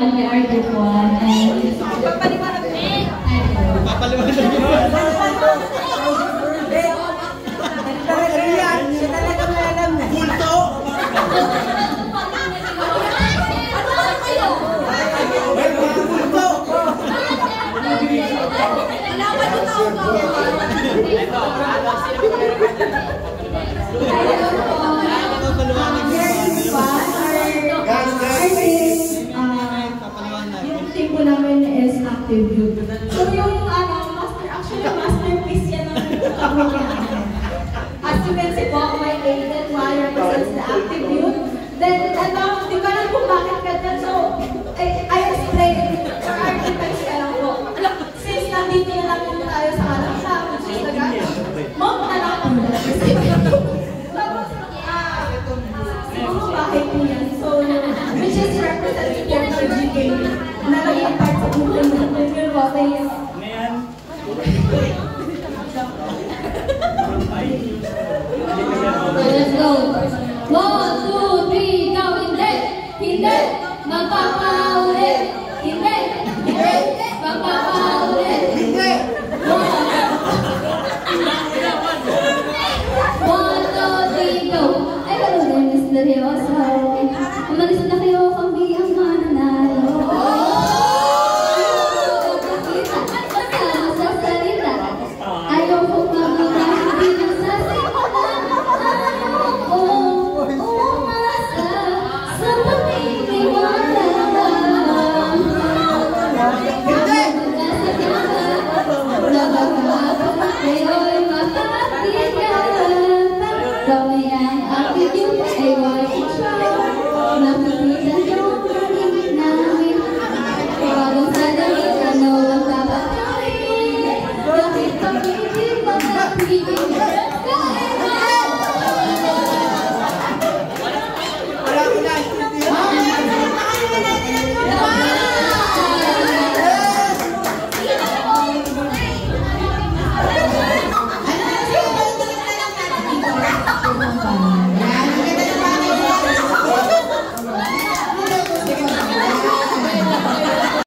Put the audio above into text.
We are group 1 and Papaliwanag yung team ko namin is active youth. So yung masterpiece yan ng kami niya. As you can see po, my agent one represents the active youth. Then, di ba lang kung bakit ganyan? So, I explain for our defense ka lang po. Since nandito na lang po tayo sa alam sa which is the gana, mom na lang po. Tapos, siguro bahay po yan. So, which is representing the GK. Nalagay part sa buhay natin yun po. Let's go. 1, 2, 3, go. Hindi. Hindi. Magpapaulit. Hindi. Hindi. Magpapaulit. Hindi. 1, 2, 3, go. Ay, wala din, Miss Darioso. Umalis na kayo kung biyang mananalo. Kasama sa salita. Ayaw kong magmula, hindi na sa simula. Ayaw kong umasa sa pagtitiwala. Kayo'y mapapigyan. Kami ang attitude ay white show. Nakikita yung pag-ibig namin. Pagod sa damit, ano ang papatayin? Bakit kami di magpapigil? Ano